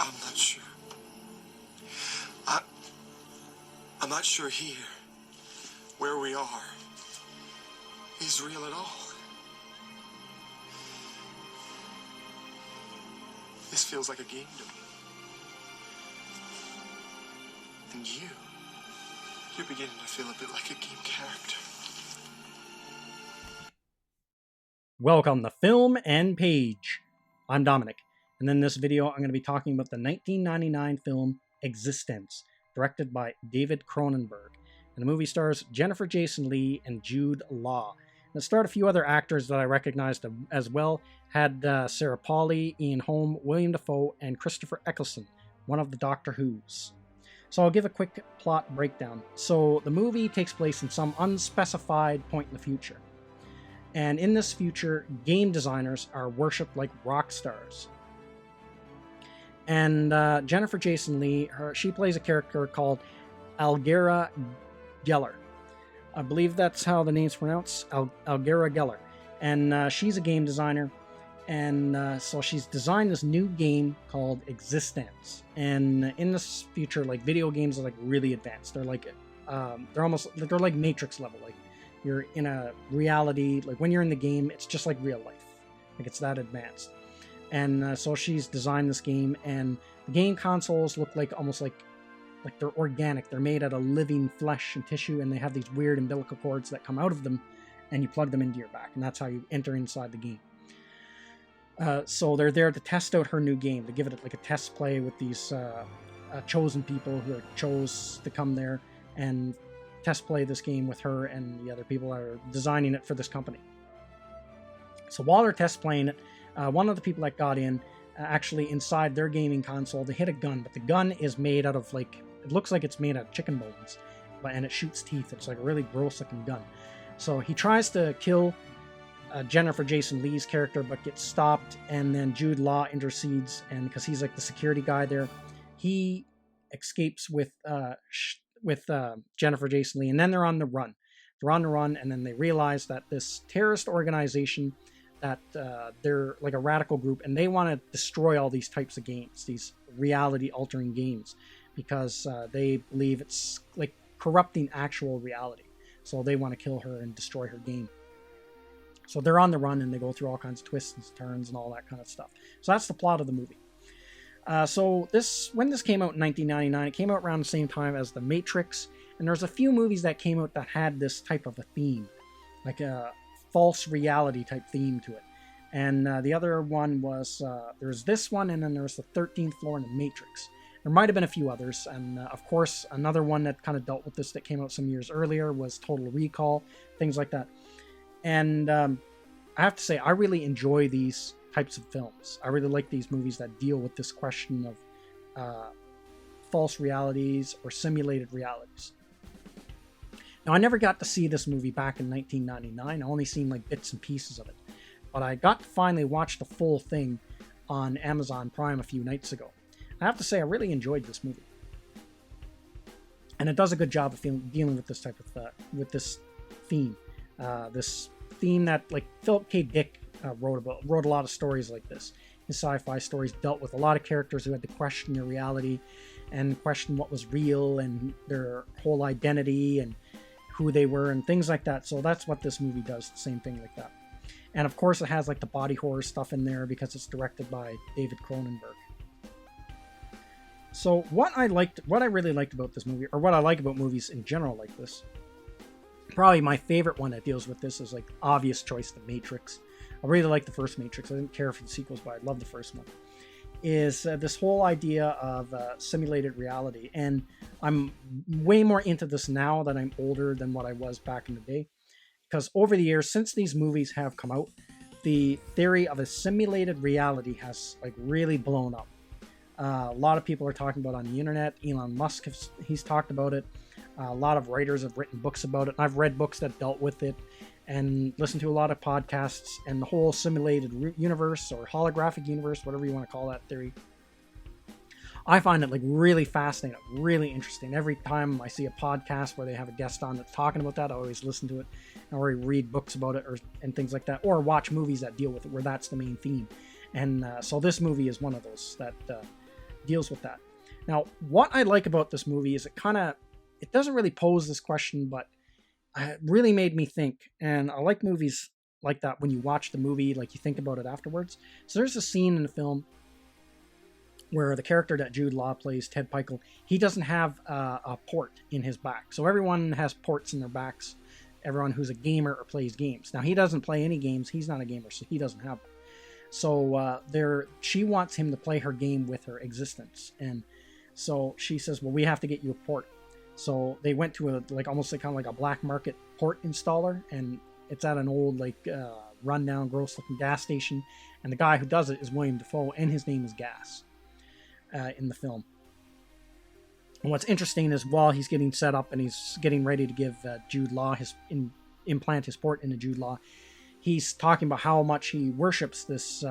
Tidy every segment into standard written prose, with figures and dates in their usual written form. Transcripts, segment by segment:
I'm not sure. I'm not sure here, where we are, is real at all. This feels like a game to me. And you're beginning to feel a bit like a game character. Welcome to Film and Page. I'm Dominic, and in this video I'm going to be talking about the 1999 film eXistenZ, directed by David Cronenberg. And the movie stars Jennifer Jason Leigh and Jude Law. And it starred a few other actors that I recognized as well. Had Sarah Polley, Ian Holm, William Dafoe, and Christopher Eccleston, one of the Doctor Who's. So I'll give a quick plot breakdown. So the movie takes place in some unspecified point in the future. And in this future, game designers are worshipped like rock stars. And Jennifer Jason Leigh, she plays a character called Algera Geller. I believe that's how the name's pronounced, Algera Geller. And she's a game designer. And so she's designed this new game called eXistenZ. And in this future, like, video games are like really advanced. They're like, they're like Matrix level. Like, you're in a reality, like when you're in the game, it's just like real life. Like, it's that advanced. And so she's designed this game, and the game consoles look like almost like they're organic. They're made out of living flesh and tissue, and they have these weird umbilical cords that come out of them, and you plug them into your back, and that's how you enter inside the game. So they're there to test out her new game, to give it like a test play with these chosen people who are chose to come there and test play this game with her and the other people that are designing it for this company. So while they're test playing it, one of the people that got in, actually inside their gaming console, they hit a gun, but the gun is made out of, like, it looks like it's made out of chicken bones, and it shoots teeth. It's like a really gross looking gun. So he tries to kill Jennifer Jason Leigh's character, but gets stopped, and then Jude Law intercedes, and because he's like the security guy there, he escapes with Jennifer Jason Leigh, and then they're on the run. And then they realize that this terrorist organization, that they're like a radical group, and they want to destroy all these types of games, these reality-altering games, because they believe it's like corrupting actual reality. So they want to kill her and destroy her game. So they're on the run, and they go through all kinds of twists and turns and all that kind of stuff. So that's the plot of the movie. When this came out in 1999, it came out around the same time as The Matrix, and there's a few movies that came out that had this type of a theme, like a false reality type theme to it. And the other one was, there's this one, and then there's the 13th Floor in The Matrix. There might have been a few others, and of course, another one that kind of dealt with this that came out some years earlier was Total Recall, things like that. And I have to say, I really enjoy these types of films. I really like these movies that deal with this question of false realities or simulated realities. Now, I never got to see this movie back in 1999. I only seen like bits and pieces of it. But I got to finally watch the full thing on Amazon Prime a few nights ago. I have to say, I really enjoyed this movie. And it does a good job of dealing with this type of with this theme. This theme that, like, Philip K. Dick wrote a lot of stories like this. His sci-fi stories dealt with a lot of characters who had to question their reality and question what was real and their whole identity and who they were and things like that. So that's what this movie does, the same thing like that. And of course, it has like the body horror stuff in there because it's directed by David Cronenberg. So what I really liked about this movie, or what I like about movies in general like this, probably my favorite one that deals with this is, like, obvious choice, The Matrix. I really like the first Matrix. I didn't care for the sequels, but I love the first one. Is this whole idea of simulated reality. And I'm way more into this now that I'm older than what I was back in the day. Because over the years, since these movies have come out, the theory of a simulated reality has, like, really blown up. A lot of people are talking about it on the internet. Elon Musk, he's talked about it. A lot of writers have written books about it. And I've read books that dealt with it and listened to a lot of podcasts, and the whole simulated universe or holographic universe, whatever you want to call that theory. I find it, like, really fascinating, really interesting. Every time I see a podcast where they have a guest on that's talking about that, I always listen to it, or read books about it, and things like that, or watch movies that deal with it where that's the main theme. And so this movie is one of those that deals with that. Now, what I like about this movie is it doesn't really pose this question, but it really made me think. And I like movies like that when you watch the movie, like you think about it afterwards. So there's a scene in the film where the character that Jude Law plays, Ted Pikel, he doesn't have a port in his back. So everyone has ports in their backs, everyone who's a gamer or plays games. Now, he doesn't play any games. He's not a gamer, so he doesn't have them. So she wants him to play her game with her eXistenZ. And so she says, well, we have to get you a port. So they went to almost kind of like a black market port installer, and it's at an old rundown, gross-looking gas station. And the guy who does it is William Dafoe, and his name is Gas in the film. And what's interesting is while he's getting set up and he's getting ready to give Jude Law implant his port into Jude Law, he's talking about how much he worships this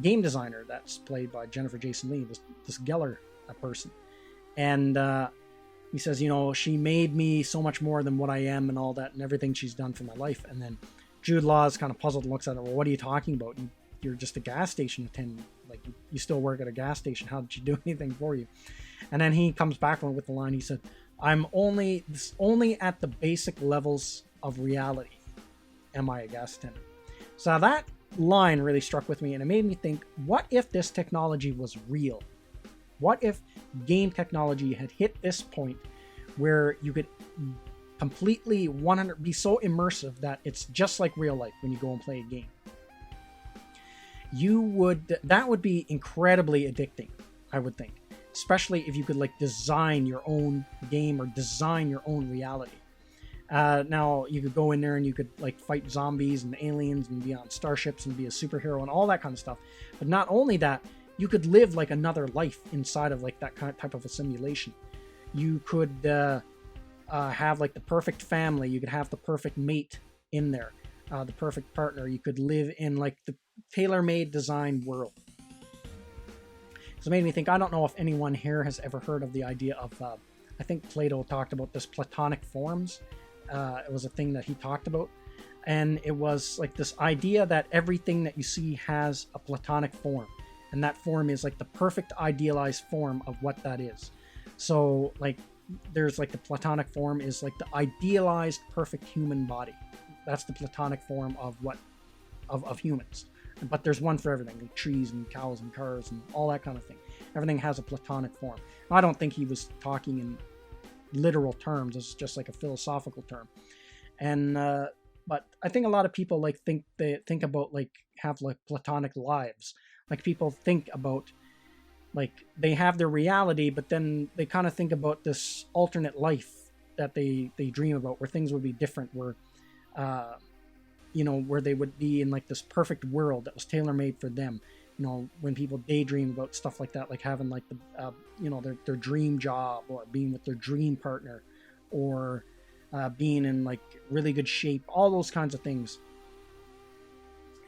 game designer that's played by Jennifer Jason Leigh, this Geller person. And he says, she made me so much more than what I am and all that and everything she's done for my life. And then Jude Law is kind of puzzled and looks at her. Well, what are you talking about? You're just a gas station attendant. Like, you still work at a gas station. How did she do anything for you? And then he comes back with the line. He said, I'm only at the basic levels of reality am I a gas attendant. So that line really struck with me, and it made me think, what if this technology was real? What if game technology had hit this point where you could completely be so immersive that it's just like real life when you go and play a game? That would be incredibly addicting, I would think, especially if you could design your own game or design your own reality. Now you could go in there and you could fight zombies and aliens and be on starships and be a superhero and all that kind of stuff. But not only that, you could live another life inside of that kind of type of a simulation. You could have the perfect family. You could have the perfect mate in there, the perfect partner. You could live in the tailor-made design world. So it made me think, I don't know if anyone here has ever heard of the idea of, I think Plato talked about this platonic forms. It was a thing that he talked about. And it was this idea that everything that you see has a platonic form. And that form is the perfect idealized form of what that is. So there's the platonic form is the idealized perfect human body. That's the platonic form of humans. But there's one for everything, trees and cows and cars and all that kind of thing. Everything has a platonic form. Now, I don't think he was talking in literal terms. It's just a philosophical term. And but I think a lot of people think about have platonic lives. People think about they have their reality, but then they kind of think about this alternate life that they dream about, where things would be different, where where they would be in this perfect world that was tailor-made for them. When people daydream about stuff like that, having their dream job, or being with their dream partner, or being in really good shape, all those kinds of things.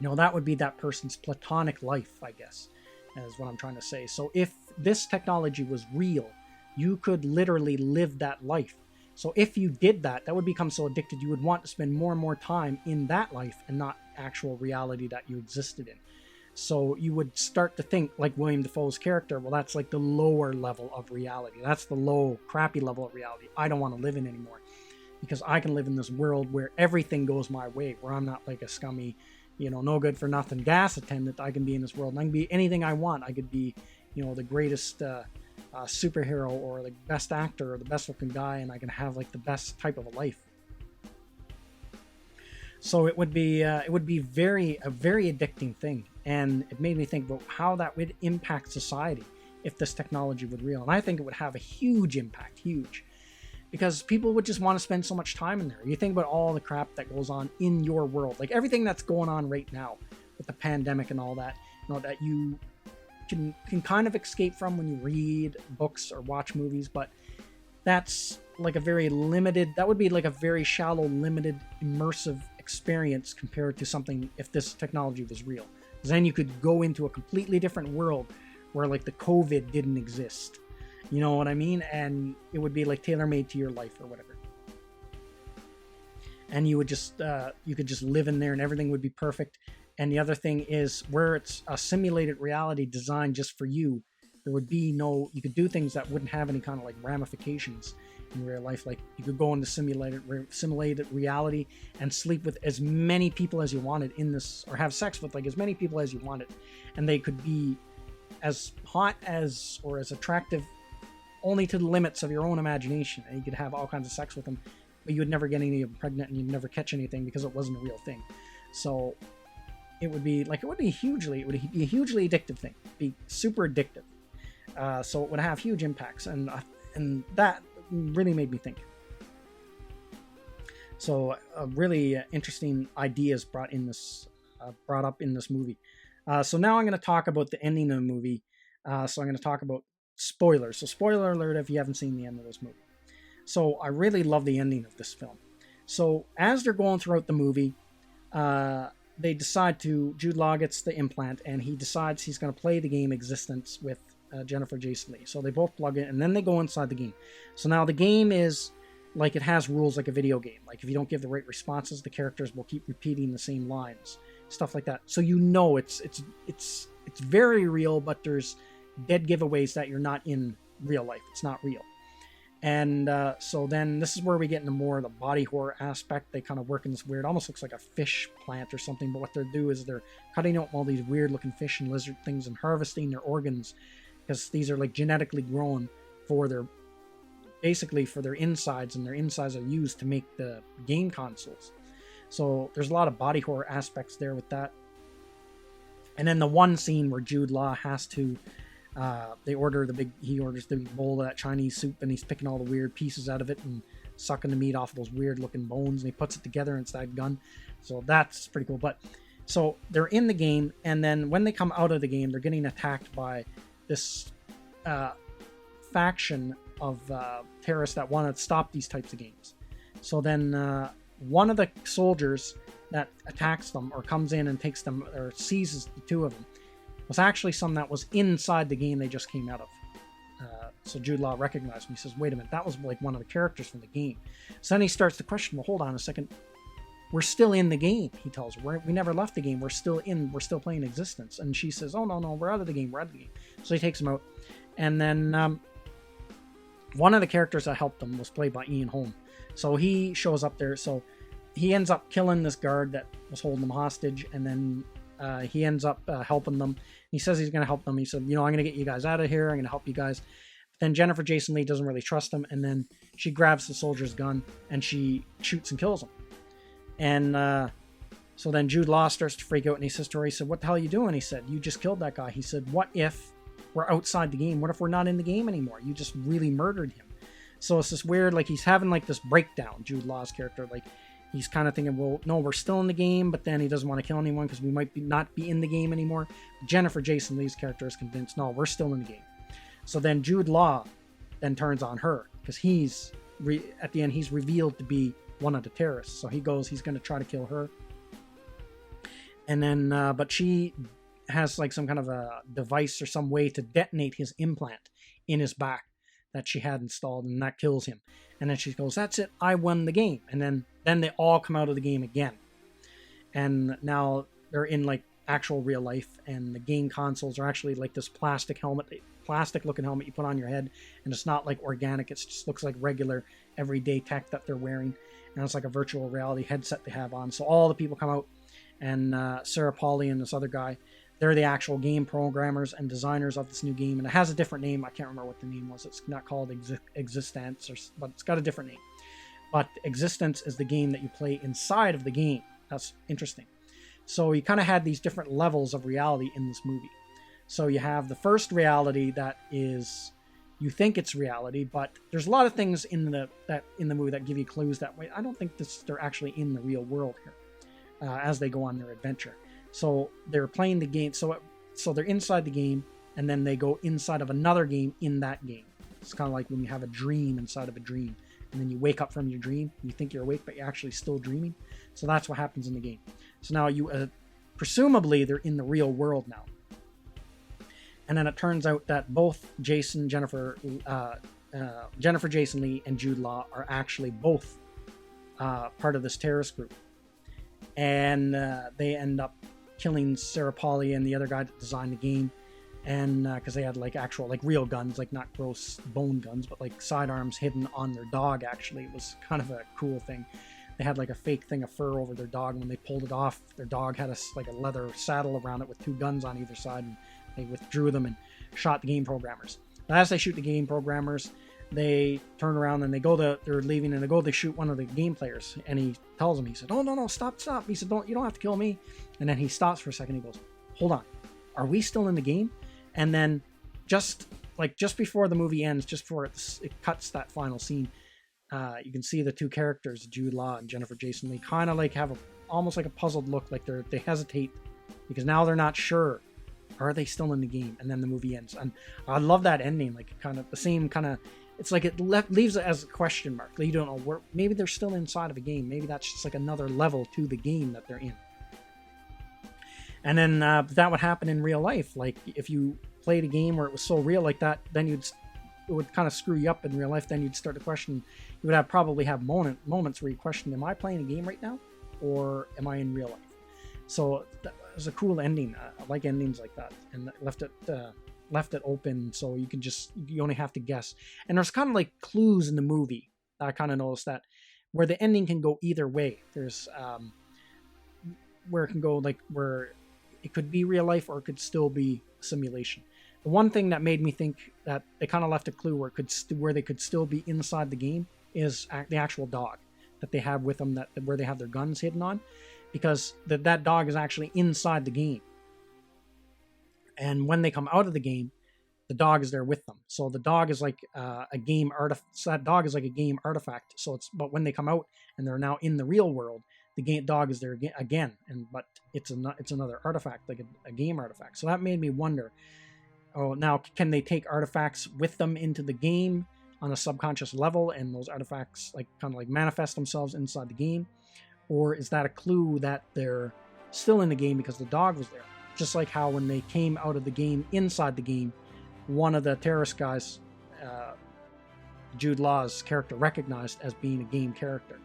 That would be that person's platonic life, I guess, is what I'm trying to say. So if this technology was real, you could literally live that life. So if you did that, that would become so addicted, you would want to spend more and more time in that life and not actual reality that you existed in. So you would start to think, like William Dafoe's character, well, that's the lower level of reality. That's the low, crappy level of reality I don't want to live in anymore, because I can live in this world where everything goes my way, where I'm not a scummy, no good for nothing gas attendant. I can be in this world and I can be anything I want. I could be, the greatest superhero, or the best actor, or the best looking guy, and I can have the best type of a life. So it would be a very addicting thing, and it made me think about how that would impact society if this technology would real. And I think it would have a huge impact, because people would just want to spend so much time in there. You think about all the crap that goes on in your world, everything that's going on right now with the pandemic and all that, that you can kind of escape from when you read books or watch movies, but that's a very limited, that would be a very shallow, limited, immersive experience compared to something if this technology was real. Because then you could go into a completely different world where the COVID didn't exist. You know what I mean? And it would be tailor-made to your life or whatever. And you would just, you could just live in there and everything would be perfect. And the other thing is, where it's a simulated reality designed just for you, there would be no, you could do things that wouldn't have any kind of like ramifications in real life. Like you could go into simulated reality and sleep with as many people as you wanted in this, or have sex with like as many people as you wanted, and they could be as hot as or as attractive only to the limits of your own imagination, and you could have all kinds of sex with them, but you would never get any of them pregnant, and you'd never catch anything because it wasn't a real thing. So it would be a hugely addictive thing. It'd be super addictive. So it would have huge impacts, and that really made me think. So really interesting ideas brought up in this movie. So now I'm going to talk about the ending of the movie. So I'm going to talk about spoilers. So spoiler alert if you haven't seen the end of this movie. So I really love the ending of this film. So as they're going throughout the movie, they decide to, Jude Law gets the implant, and he decides he's going to play the game eXistenZ with Jennifer Jason Leigh. So they both plug in, and then they go inside the game. So now the game is like, it has rules like a video game. Like if you don't give the right responses, the characters will keep repeating the same lines, stuff like that. So you know it's very real, but there's dead giveaways that you're not in real life. It's not real. And so then this is where we get into more of the body horror aspect. They kind of work in this weird, almost looks like a fish plant or something, but what they do is they're cutting out all these weird looking fish and lizard things and harvesting their organs, because these are like genetically grown for their, basically for their insides, and their insides are used to make the game consoles. So there's a lot of body horror aspects there with that. And then the one scene where Jude Law has to, he orders the big bowl of that Chinese soup, and he's picking all the weird pieces out of it and sucking the meat off of those weird looking bones, and he puts it together inside a gun. So that's pretty cool. But so they're in the game, and then when they come out of the game, they're getting attacked by this faction of terrorists that want to stop these types of games. So then one of the soldiers that attacks them or comes in and takes them or seizes the two of them was actually some that was inside the game they just came out of. So Jude Law recognized him. He says, wait a minute, that was like one of the characters from the game. So then he starts to question, well, hold on a second. We're still in the game, he tells her. We never left the game. We're still playing eXistenZ. And she says, oh, no, we're out of the game. So he takes him out. And then one of the characters that helped them was played by Ian Holm. So he shows up there. So he ends up killing this guard that was holding them hostage. And then he ends up helping them. He says he's going to help them. He said, I'm going to get you guys out of here. I'm going to help you guys. But then Jennifer Jason Leigh doesn't really trust him. And then she grabs the soldier's gun and she shoots and kills him. And so then Jude Law starts to freak out, and he says to her, he said, what the hell are you doing? He said, you just killed that guy. He said, what if we're outside the game? What if we're not in the game anymore? You just really murdered him. So it's this weird, like he's having like this breakdown, Jude Law's character. Like he's kind of thinking, well, no, we're still in the game, but then he doesn't want to kill anyone because we might not be in the game anymore. Jennifer Jason Leigh's character is convinced, no, we're still in the game. So then Jude Law then turns on her because at the end, he's revealed to be one of the terrorists. So he's going to try to kill her. And then, but she has like some kind of a device or some way to detonate his implant in his back that she had installed, and that kills him. And then she goes, that's it, I won the game. And then they all come out of the game again. And now they're in like actual real life, and the game consoles are actually like this plastic looking helmet you put on your head, and it's not like organic, it just looks like regular everyday tech that they're wearing. And it's like a virtual reality headset they have on. So all the people come out, and Sarah Polley and this other guy, they're the actual game programmers and designers of this new game. And it has a different name. I can't remember what the name was. It's not called eXistenZ, but it's got a different name. But eXistenZ is the game that you play inside of the game. That's interesting. So you kind of had these different levels of reality in this movie. So you have the first reality that is, you think it's reality, but there's a lot of things in the movie that give you clues that way. I don't think they're actually in the real world here as they go on their adventure. So they're playing the game. So they're inside the game, and then they go inside of another game in that game. It's kind of like when you have a dream inside of a dream, and then you wake up from your dream. You think you're awake, but you're actually still dreaming. So that's what happens in the game. So now you presumably they're in the real world now. And then it turns out that both Jennifer Jason Leigh and Jude Law are actually both part of this terrorist group. And they end up killing Sarah Polley and the other guy that designed the game. and because they had like actual like real guns, like not gross bone guns, but like sidearms hidden on their dog. Actually, it was kind of a cool thing. They had like a fake thing of fur over their dog, and when they pulled it off, their dog had like a leather saddle around it with 2 guns on either side, and they withdrew them and shot the game programmers. But as they shoot the game programmers, they turn around and they're leaving, and they shoot one of the game players, and he tells them, he said, "Oh, no, stop." He said, you don't have to kill me." And then he stops for a second. He goes, "Hold on, are we still in the game?" And then just before the movie ends, just before it cuts that final scene, you can see the 2 characters, Jude Law and Jennifer Jason Leigh, kind of like have almost like a puzzled look, like they hesitate because now they're not sure, are they still in the game? And then the movie ends, and I love that ending, like kind of the same kind of, it's like it leaves it as a question mark. You don't know where, maybe they're still inside of a game, maybe that's just like another level to the game that they're in. And then that would happen in real life. Like if you played a game where it was so real like that, then it would kind of screw you up in real life. Then you'd start to question. You would probably have moments where you question, am I playing a game right now, or am I in real life? So that was a cool ending. I like endings like that, and left it open so you only have to guess. And there's kind of like clues in the movie. I kind of noticed that where the ending can go either way. There's where it can go like where it could be real life or it could still be simulation. The one thing that made me think that they kind of left a clue where they could still be inside the game is the actual dog that they have with them, where they have their guns hidden on, because that dog is actually inside the game. And when they come out of the game, the dog is there with them. So the dog is like a game artifact. So that dog is like a game artifact. But when they come out and they're now in the real world, the dog is there again. But it's another artifact, like a game artifact. So that made me wonder. Oh, now can they take artifacts with them into the game on a subconscious level, and those artifacts like kind of like manifest themselves inside the game, or is that a clue that they're still in the game because the dog was there? Just like how when they came out of the game inside the game, one of the terrorist guys, Jude Law's character, recognized as being a game character.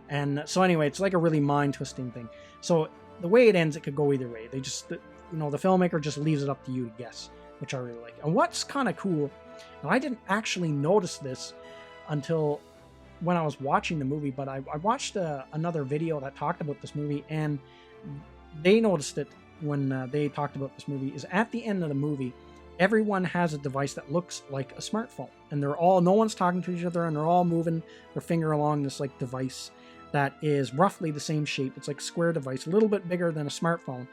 And so anyway, it's like a really mind-twisting thing. So the way it ends, it could go either way. The filmmaker just leaves it up to you to guess, which I really like. And what's kind of cool, and I didn't actually notice this until when I was watching the movie, but I watched another video that talked about this movie, and they noticed it when they talked about this movie, is at the end of the movie, everyone has a device that looks like a smartphone, and no one's talking to each other, and they're all moving their finger along this like device that is roughly the same shape. It's like a square device, a little bit bigger than a smartphone,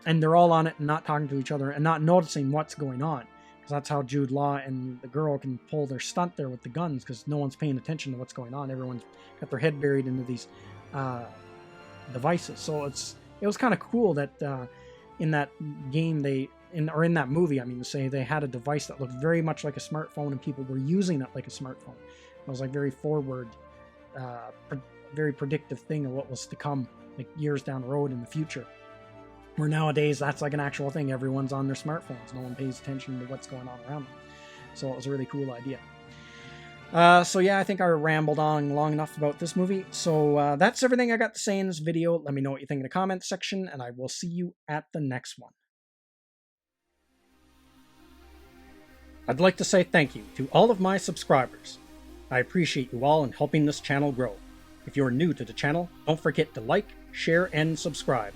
and they're all on it and not talking to each other and not noticing what's going on, because that's how Jude Law and the girl can pull their stunt there with the guns, because no one's paying attention to what's going on. Everyone's got their head buried into these devices. So it was kind of cool that in that game in that movie, I mean to say, they had a device that looked very much like a smartphone, and people were using it like a smartphone. It was like very forward, very predictive thing of what was to come, like years down the road in the future. Where nowadays, that's like an actual thing. Everyone's on their smartphones. No one pays attention to what's going on around them. So it was a really cool idea. So yeah, I think I rambled on long enough about this movie. So that's everything I got to say in this video. Let me know what you think in the comments section, and I will see you at the next one. I'd like to say thank you to all of my subscribers. I appreciate you all in helping this channel grow. If you're new to the channel, don't forget to like, share, and subscribe.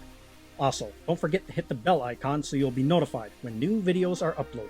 Also, don't forget to hit the bell icon so you'll be notified when new videos are uploaded.